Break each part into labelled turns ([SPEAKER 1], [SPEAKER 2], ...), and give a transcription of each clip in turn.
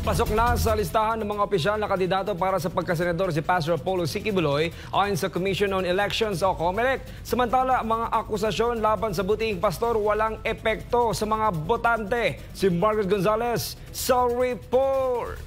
[SPEAKER 1] Pasok na sa listahan ng mga opisyal na kandidato para sa pagkasenador si Pastor Apollo C. Quiboloy ayon sa Commission on Elections o COMELEC. Samantala, mga akusasyon laban sa butihing pastor walang epekto sa mga botante. Si Margaret Gonzalez sa report.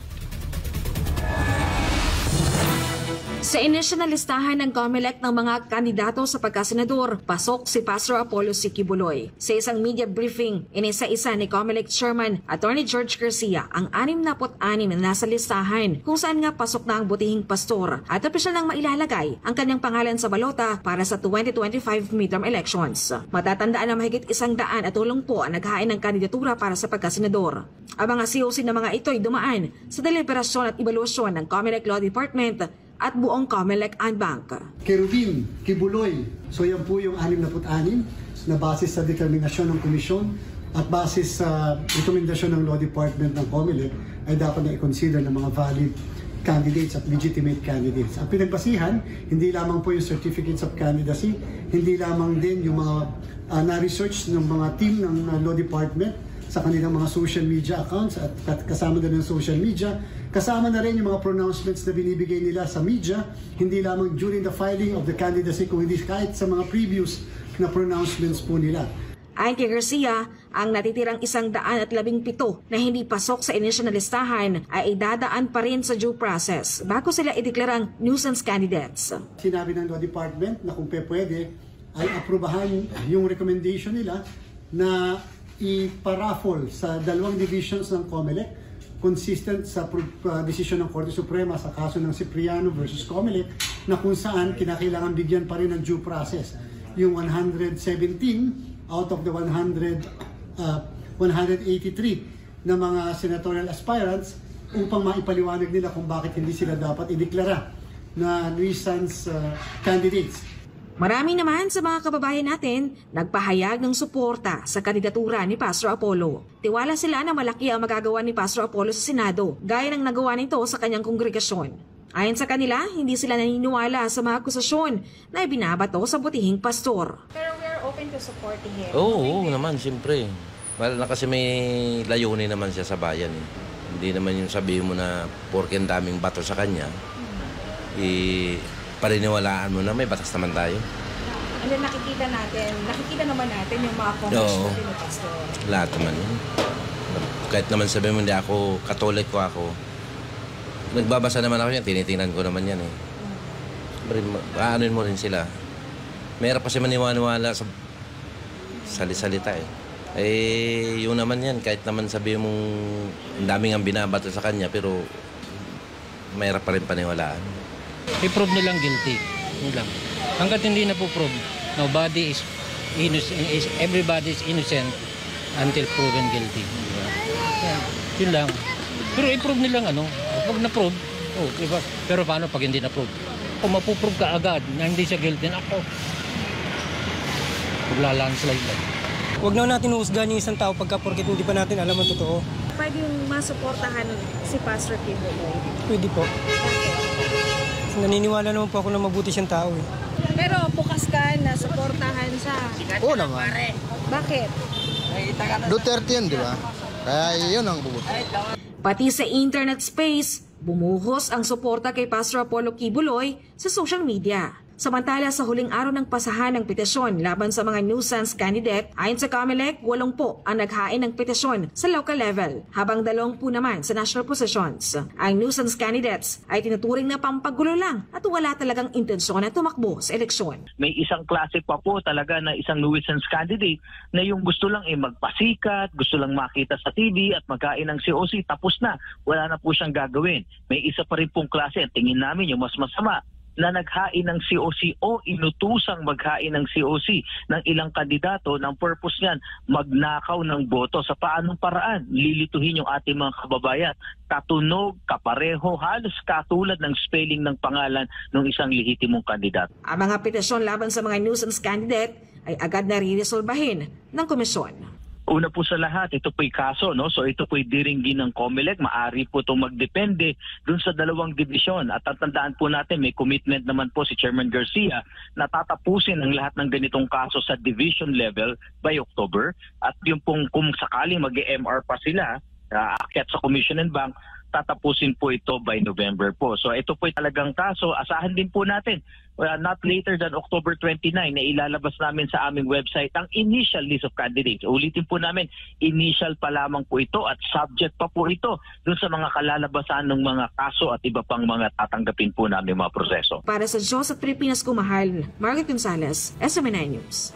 [SPEAKER 2] Sa inisyal na listahan ng COMELEC ng mga kandidato sa pagkasenador, pasok si Pastor Apollo C. Quiboloy. Sa isang media briefing, inisa-isa ni COMELEC Chairman Attorney George Garcia ang 66 na nasa listahan kung saan nga pasok na ang butihing pastor at opisyal nang mailalagay ang kanyang pangalan sa balota para sa 2025 midterm elections. Matatandaan na mahigit 100 at tulong po ang naghain ng kandidatura para sa pagkasenador. Ang mga COC na mga ito ay dumaan sa deliberasyon at ebaluasyon ng COMELEC Law Department at buong COMELEC and Bank.
[SPEAKER 3] Kerubin, Quiboloy. So yan po yung 66 na basis sa determinasyon ng komisyon at basis sa rekomendasyon ng Law Department ng COMELEC ay dapat na i-consider ng mga valid candidates at legitimate candidates. Ang pinagbasihan, hindi lamang po yung certificates of candidacy, hindi lamang din yung mga na-research ng mga team ng Law Department sa kanilang mga social media accounts at kasama na rin ng social media. Kasama na rin yung mga pronouncements na binibigay nila sa media, hindi lamang during the filing of the candidacy, kung hindi kahit sa mga previous na pronouncements po nila.
[SPEAKER 2] Ayon kay Garcia, ang natitirang 117 na hindi pasok sa inisyal na listahan ay idadaan pa rin sa due process bago sila ideklarang nuisance candidates.
[SPEAKER 3] Sinabi ng Law Department na kung pwede ay aprobahan yung recommendation nila na iparaffle sa dalawang divisions ng COMELEC consistent sa desisyon ng Korte Suprema sa kaso ng Cipriano versus COMELEC na kung saan kinakailangan bigyan pa rin ng due process yung 117 out of the 183 na mga senatorial aspirants upang maipaliwanag nila kung bakit hindi sila dapat ideklara na nuisance candidates.
[SPEAKER 2] Marami naman sa mga kababayan natin nagpahayag ng suporta sa kandidatura ni Pastor Apollo. Tiwala sila na malaki ang magagawa ni Pastor Apollo sa Senado, gaya ng nagawa nito sa kanyang kongregasyon. Ayon sa kanila, hindi sila naniniwala sa mga akusasyon na ibinabato sa butihing pastor.
[SPEAKER 4] Pero we're open to supporting him.
[SPEAKER 5] Oo naman, siyempre. Well, na kasi may layunin naman siya sa bayan. Eh. Hindi naman yung sabihin mo na porke ang daming bato sa kanya, pariniwalaan mo na may batas naman tayo.
[SPEAKER 4] And then nakikita naman natin yung mga congressman ni Pastor.
[SPEAKER 5] Lahat naman yun. Kahit naman sabihin mo hindi ako, Katolik ko ako. Nagbabasa naman ako yan, tinitingnan ko naman yan eh. Aanuin mo rin sila. Mayroon pa siya maniwala sa salita eh. Eh, yun naman yan, kahit naman sabihin mong ang daming ang binabato sa kanya, pero mayroon pa rin paniwalaan.
[SPEAKER 6] I-prove nilang guilty. Yun lang. Hanggat hindi na po prove, nobody is innocent, everybody is innocent until proven guilty. Yeah. Yun lang. Pero i-prove nilang pag na-prove, diba? Pero paano pag hindi na-prove? Kung mapuprove ka agad na hindi siya guilty, ako, maglalandslide lang.
[SPEAKER 7] Huwag na natin uhusgahan yung isang tao pagka porket hindi pa natin alam ang totoo.
[SPEAKER 4] Pwede yung masuportahan si Pastor Quiboloy?
[SPEAKER 7] Pwede po. Naniniwala naman po ako na mabuti siyang tao eh.
[SPEAKER 4] Pero bukas ka na suportahan siya.
[SPEAKER 8] Oo naman.
[SPEAKER 4] Bakit?
[SPEAKER 8] Duterte yan, di ba? Kaya yun ang bubuti.
[SPEAKER 2] Pati sa internet space, bumuhos ang suporta kay Pastor Apollo Quiboloy sa social media. Samantala sa huling araw ng pasahan ng petisyon laban sa mga nuisance candidate, ayon sa COMELEC, 8 po ang naghain ng petisyon sa local level, habang 2 naman sa national positions. Ang nuisance candidates ay tinuturing na pampagulo lang at wala talagang intensyon na tumakbo sa eleksyon.
[SPEAKER 9] May isang klase pa po talaga na isang nuisance candidate na yung gusto lang magpasikat, gusto lang makita sa TV at magkain ng COC, tapos na, wala na po siyang gagawin. May isa pa rin pong klase, tingin namin yung mas masama, na naghain ng COC o inutusang maghain ng COC ng ilang kandidato ng purpose niyan, magnakaw ng boto. Sa paanong paraan? Lilituhin yung ating mga kababayan. Katunog, kapareho, halos katulad ng spelling ng pangalan ng isang lehitimong kandidato.
[SPEAKER 2] Ang mga petisyon laban sa mga nuisance candidate ay agad na re-resolbahin ng komisyon.
[SPEAKER 9] Una po sa lahat, ito po'y kaso, no? So ito po'y diringgin ng COMELEC. Maari po itong magdepende dun sa dalawang division. At tatandaan po natin, may commitment naman po si Chairman Garcia na tatapusin ang lahat ng ganitong kaso sa division level by October. At yung pong kung sakaling mag-MR pa sila, aakyat sa Commission and Bank, tatapusin po ito by November po. So ito po talagang kaso. Asahan din po natin, not later than October 29 na ilalabas namin sa aming website ang initial list of candidates. Ulitin po namin, initial pa lamang po ito at subject pa po ito dun sa mga kalalabasan ng mga kaso at iba pang mga tatanggapin po namin mga proseso.
[SPEAKER 2] Para sa Diyos at Pilipinas Kumahal, Margaret Gonzalez, SMNI News.